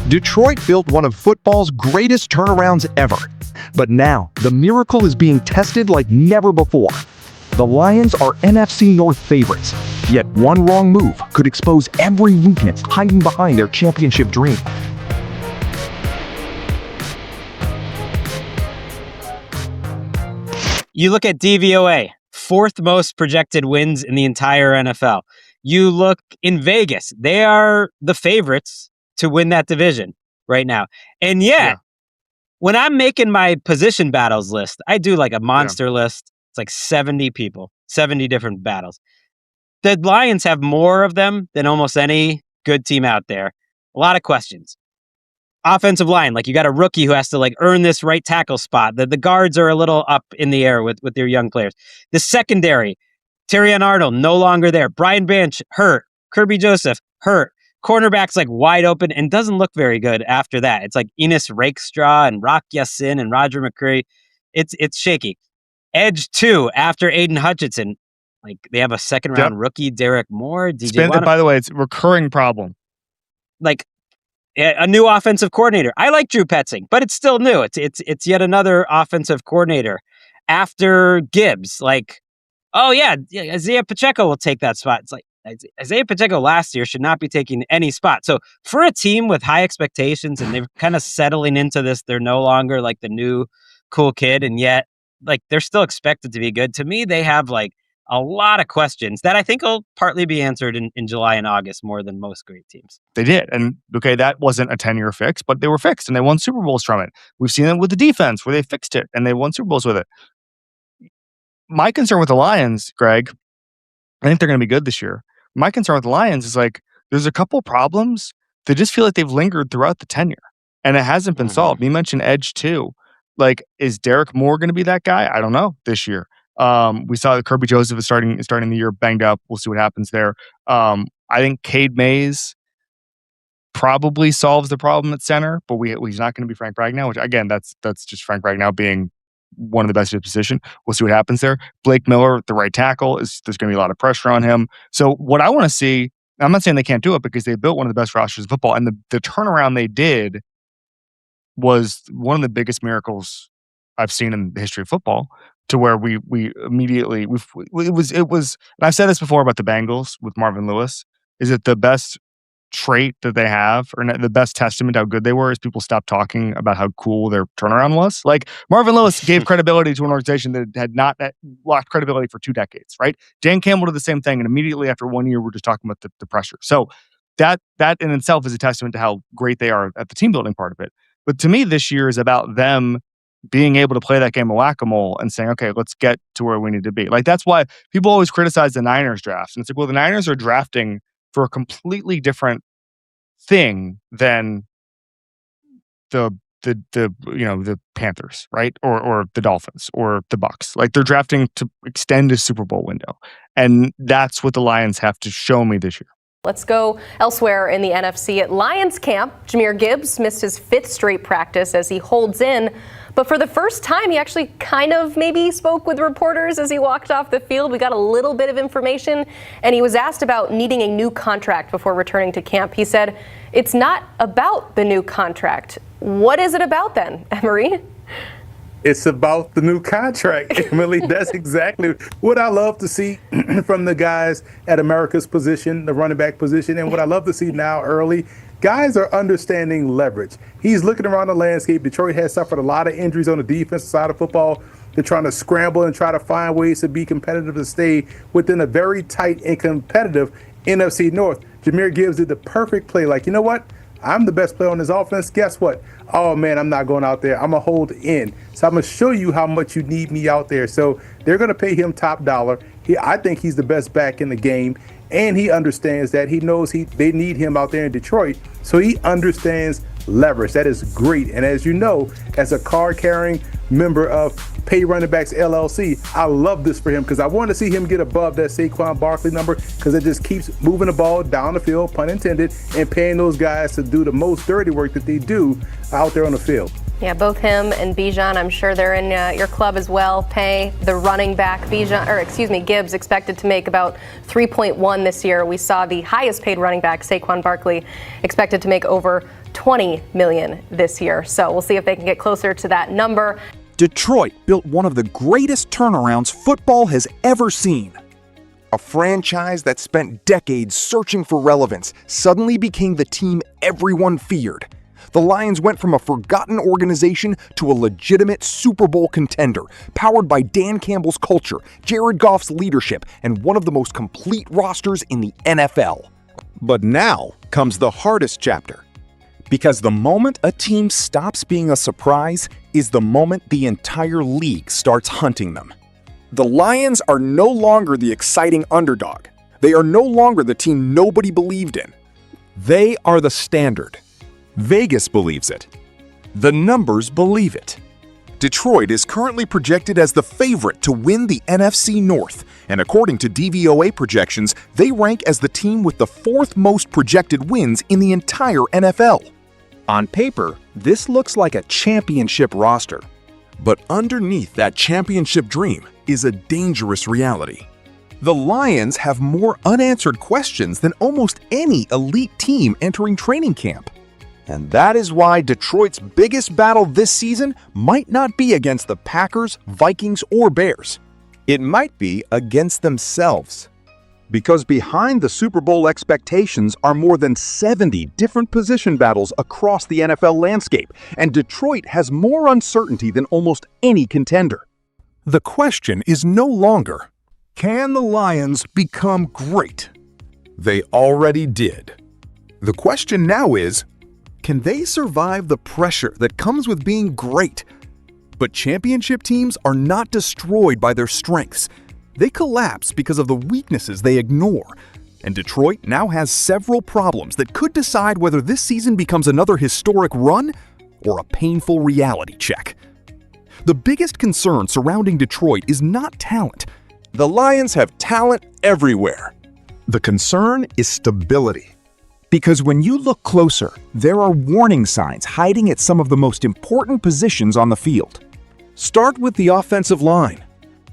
Detroit built one of football's greatest turnarounds ever. But now, the miracle is being tested like never before. The Lions are NFC North favorites, yet one wrong move could expose every weakness hiding behind their championship dream. You look at DVOA, fourth most projected wins in the entire NFL. You look in Vegas, they are the favorites to win that division right now. And yet, when I'm making my position battles list, I do like a monster list. It's like 70 people, 70 different battles. The Lions have more of them than almost any good team out there. A lot of questions. Offensive line, like you got a rookie who has to like earn this right tackle spot. The guards are a little up in the air with their young players. The secondary, Terrion Arnold, no longer there. Brian Branch, hurt. Kirby Joseph, hurt. Cornerback's like wide open and doesn't look very good after that. It's like Enos Rakestraw and Rock Yassin and Roger McCreary. It's shaky. Edge 2 after Aiden Hutchinson. Like they have a second round rookie, Derek Moore. By the way, it's a recurring problem. Like a new offensive coordinator. I like Drew Petzing, but it's still new. It's yet another offensive coordinator after Gibbs. Like, oh yeah, Isaiah Pacheco will take that spot. It's like Isaiah Pacheco last year should not be taking any spot. So for a team with high expectations and they're kind of settling into this, they're no longer like the new cool kid, and yet like they're still expected to be good. To me, they have like a lot of questions that I think will partly be answered in July and August more than most great teams. They did. And okay, that wasn't a 10-year fix, but they were fixed and they won Super Bowls from it. We've seen it with the defense where they fixed it and they won Super Bowls with it. My concern with the Lions, Greg, I think they're going to be good this year. My concern with the Lions is like, there's a couple problems that just feel like they've lingered throughout the tenure and it hasn't been solved. You mentioned Edge 2. Like, is Derek Moore going to be that guy? I don't know this year. We saw that Kirby Joseph is starting the year banged up. We'll see what happens there. I think Cade Mays probably solves the problem at center, but he's not going to be Frank Ragnow, which again, that's just Frank Ragnow being one of the best in his position. We'll see what happens there. Blake Miller, the right tackle, there's going to be a lot of pressure on him. So what I want to see, I'm not saying they can't do it because they built one of the best rosters of football, and the turnaround they did was one of the biggest miracles I've seen in the history of football. To where we immediately it was and I've said this before about the Bengals with Marvin Lewis, is that the best trait that they have, or the best testament to how good they were, is people stopped talking about how cool their turnaround was. Like Marvin Lewis gave credibility to an organization that had not lost credibility for 2 decades, right? Dan Campbell did the same thing, and immediately after 1 year, we're just talking about the pressure. So that in itself is a testament to how great they are at the team building part of it. But to me, this year is about them being able to play that game of whack-a-mole and saying, okay, let's get to where we need to be. Like, that's why people always criticize the Niners drafts. And it's like, well, the Niners are drafting for a completely different thing than the Panthers, right? Or the Dolphins or the Bucks. Like, they're drafting to extend a Super Bowl window. And that's what the Lions have to show me this year. Let's go elsewhere in the NFC. At Lions camp, Jahmyr Gibbs missed his 5th straight practice as he holds in. But for the first time, he actually kind of maybe spoke with reporters as he walked off the field. We got a little bit of information, and he was asked about needing a new contract before returning to camp. He said, "It's not about the new contract." What is it about then, Emery? It's about the new contract, Emily. That's exactly what I love to see from the guys at America's position, the running back position, and what I love to see now early. Guys are understanding leverage. He's looking around the landscape. Detroit has suffered a lot of injuries on the defensive side of football. They're trying to scramble and try to find ways to be competitive to stay within a very tight and competitive NFC North. Jahmyr Gibbs did the perfect play. Like, you know what? I'm the best player on this offense. Guess what? Oh, man, I'm not going out there. I'm going to hold in. So I'm going to show you how much you need me out there. So they're going to pay him top dollar. I think he's the best back in the game. And he understands that. He knows they need him out there in Detroit. So he understands leverage. That is great. And as you know, as a card-carrying member of Pay Running Backs LLC, I love this for him because I want to see him get above that Saquon Barkley number because it just keeps moving the ball down the field, pun intended, and paying those guys to do the most dirty work that they do out there on the field. Yeah, both him and Bijan, I'm sure they're in your club as well. Pay the running back, Gibbs, expected to make about 3.1 this year. We saw the highest paid running back, Saquon Barkley, expected to make over $20 million this year. So we'll see if they can get closer to that number. Detroit built one of the greatest turnarounds football has ever seen. A franchise that spent decades searching for relevance suddenly became the team everyone feared. The Lions went from a forgotten organization to a legitimate Super Bowl contender, powered by Dan Campbell's culture, Jared Goff's leadership, and one of the most complete rosters in the NFL. But now comes the hardest chapter. Because the moment a team stops being a surprise is the moment the entire league starts hunting them. The Lions are no longer the exciting underdog. They are no longer the team nobody believed in. They are the standard. Vegas believes it. The numbers believe it. Detroit is currently projected as the favorite to win the NFC North, and according to DVOA projections, they rank as the team with the fourth most projected wins in the entire NFL. On paper, this looks like a championship roster. But underneath that championship dream is a dangerous reality. The Lions have more unanswered questions than almost any elite team entering training camp. And that is why Detroit's biggest battle this season might not be against the Packers, Vikings, or Bears. It might be against themselves. Because behind the Super Bowl expectations are more than 70 different position battles across the NFL landscape, and Detroit has more uncertainty than almost any contender. The question is no longer, can the Lions become great? They already did. The question now is, can they survive the pressure that comes with being great? But championship teams are not destroyed by their strengths. They collapse because of the weaknesses they ignore. And Detroit now has several problems that could decide whether this season becomes another historic run or a painful reality check. The biggest concern surrounding Detroit is not talent. The Lions have talent everywhere. The concern is stability. Because when you look closer, there are warning signs hiding at some of the most important positions on the field. Start with the offensive line.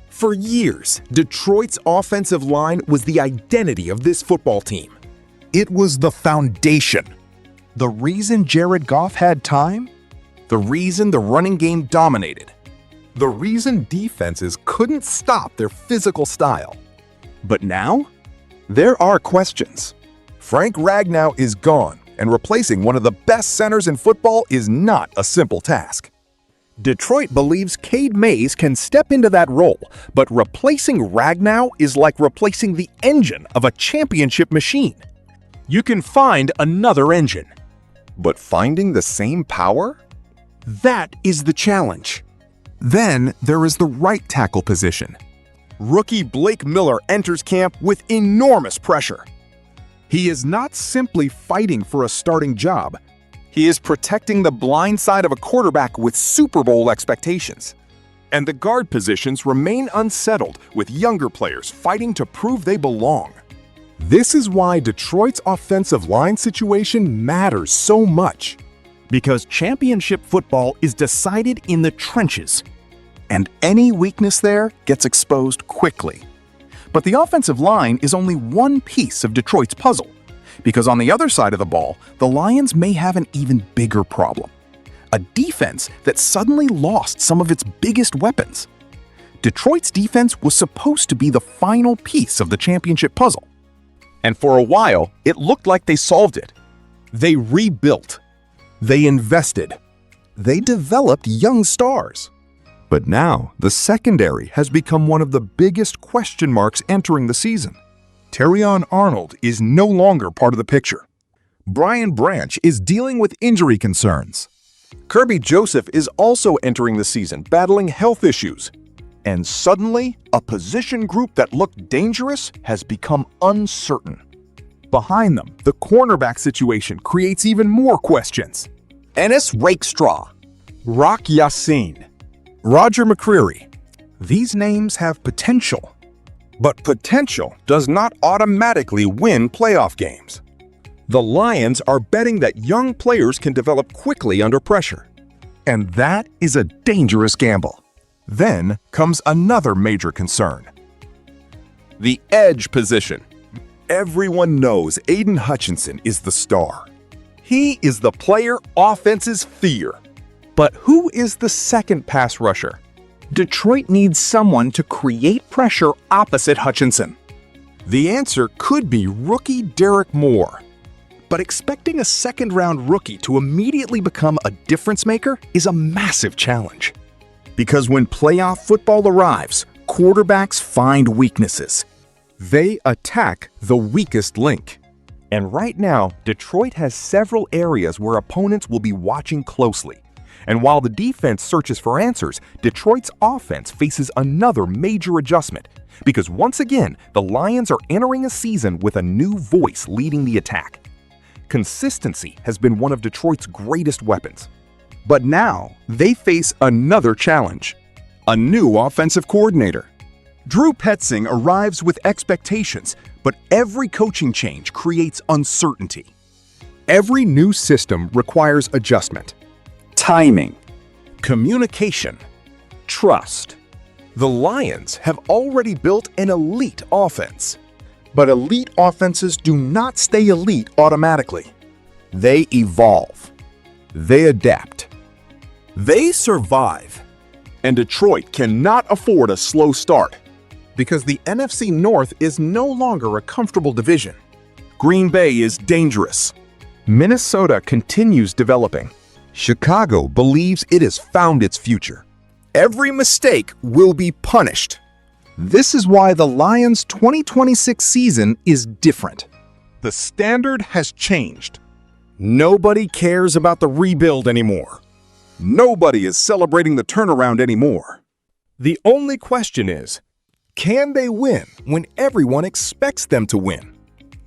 For years, Detroit's offensive line was the identity of this football team. It was the foundation. The reason Jared Goff had time? The reason the running game dominated. The reason defenses couldn't stop their physical style. But now, there are questions. Frank Ragnow is gone, and replacing one of the best centers in football is not a simple task. Detroit believes Cade Mays can step into that role, but replacing Ragnow is like replacing the engine of a championship machine. You can find another engine, but finding the same power? That is the challenge. Then there is the right tackle position. Rookie Blake Miller enters camp with enormous pressure. He is not simply fighting for a starting job. He is protecting the blind side of a quarterback with Super Bowl expectations. And the guard positions remain unsettled, with younger players fighting to prove they belong. This is why Detroit's offensive line situation matters so much. Because championship football is decided in the trenches. And any weakness there gets exposed quickly. But the offensive line is only one piece of Detroit's puzzle. Because on the other side of the ball, the Lions may have an even bigger problem. A defense that suddenly lost some of its biggest weapons. Detroit's defense was supposed to be the final piece of the championship puzzle. And for a while, it looked like they solved it. They rebuilt. They invested. They developed young stars. But now, the secondary has become one of the biggest question marks entering the season. Terrion Arnold is no longer part of the picture. Brian Branch is dealing with injury concerns. Kirby Joseph is also entering the season battling health issues. And suddenly, a position group that looked dangerous has become uncertain. Behind them, the cornerback situation creates even more questions. Ennis Rakestraw, Rock Yassin, Roger McCreary. These names have potential. But potential does not automatically win playoff games. The Lions are betting that young players can develop quickly under pressure. And that is a dangerous gamble. Then comes another major concern. The edge position. Everyone knows Aiden Hutchinson is the star. He is the player offenses fear. But who is the second pass rusher? Detroit needs someone to create pressure opposite Hutchinson. The answer could be rookie Derek Moore. But expecting a second-round rookie to immediately become a difference maker is a massive challenge. Because when playoff football arrives, quarterbacks find weaknesses. They attack the weakest link. And right now, Detroit has several areas where opponents will be watching closely. And while the defense searches for answers, Detroit's offense faces another major adjustment. Because once again, the Lions are entering a season with a new voice leading the attack. Consistency has been one of Detroit's greatest weapons. But now, they face another challenge. A new offensive coordinator. Drew Petzing arrives with expectations, but every coaching change creates uncertainty. Every new system requires adjustment. Timing. Communication. Trust. The Lions have already built an elite offense. But elite offenses do not stay elite automatically. They evolve. They adapt. They survive. And Detroit cannot afford a slow start. Because the NFC North is no longer a comfortable division. Green Bay is dangerous. Minnesota continues developing. Chicago believes it has found its future. Every mistake will be punished. This is why the Lions' 2026 season is different. The standard has changed. Nobody cares about the rebuild anymore. Nobody is celebrating the turnaround anymore. The only question is, can they win when everyone expects them to win?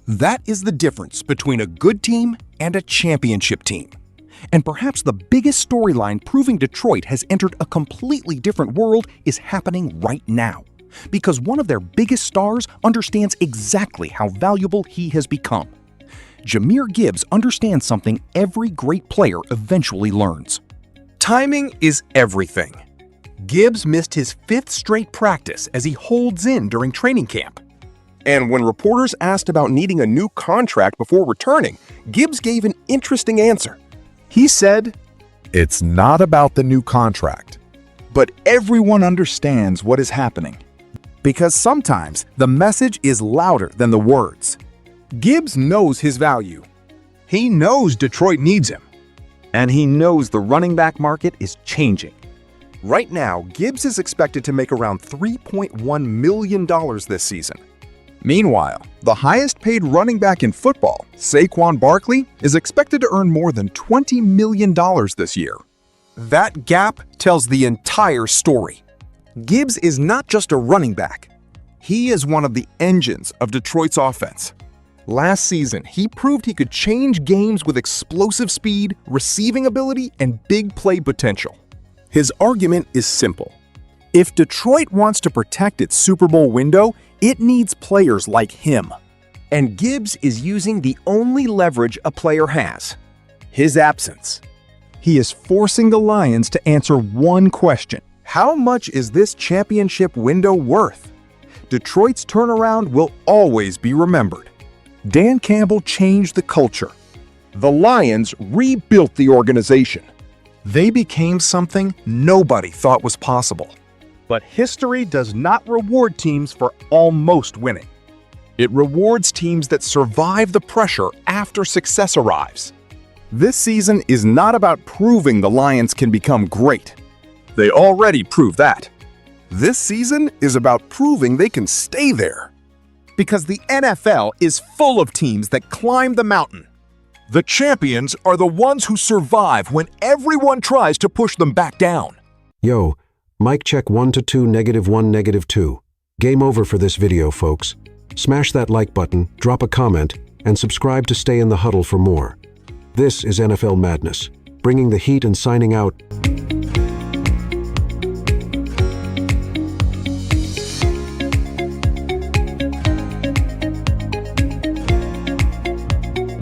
That is the difference between a good team and a championship team. And perhaps the biggest storyline proving Detroit has entered a completely different world is happening right now. Because one of their biggest stars understands exactly how valuable he has become. Jahmyr Gibbs understands something every great player eventually learns. Timing is everything. Gibbs missed his 5th straight practice as he holds in during training camp. And when reporters asked about needing a new contract before returning, Gibbs gave an interesting answer. He said, "It's not about the new contract." But everyone understands what is happening. Because sometimes the message is louder than the words. Gibbs knows his value. He knows Detroit needs him. And he knows the running back market is changing. Right now, Gibbs is expected to make around $3.1 million this season. Meanwhile, the highest-paid running back in football, Saquon Barkley, is expected to earn more than $20 million this year. That gap tells the entire story. Gibbs is not just a running back. He is one of the engines of Detroit's offense. Last season, he proved he could change games with explosive speed, receiving ability, and big play potential. His argument is simple. If Detroit wants to protect its Super Bowl window, it needs players like him. And Gibbs is using the only leverage a player has: his absence. He is forcing the Lions to answer one question. How much is this championship window worth? Detroit's turnaround will always be remembered. Dan Campbell changed the culture. The Lions rebuilt the organization. They became something nobody thought was possible. But history does not reward teams for almost winning. It rewards teams that survive the pressure after success arrives. This season is not about proving the Lions can become great. They already proved that. This season is about proving they can stay there. Because the NFL is full of teams that climb the mountain. The champions are the ones who survive when everyone tries to push them back down. Yo, mic check 1 to 2, -1, -2. Game over for this video, folks. Smash that like button, drop a comment, and subscribe to stay in the huddle for more. This is NFL Madness, bringing the heat and signing out.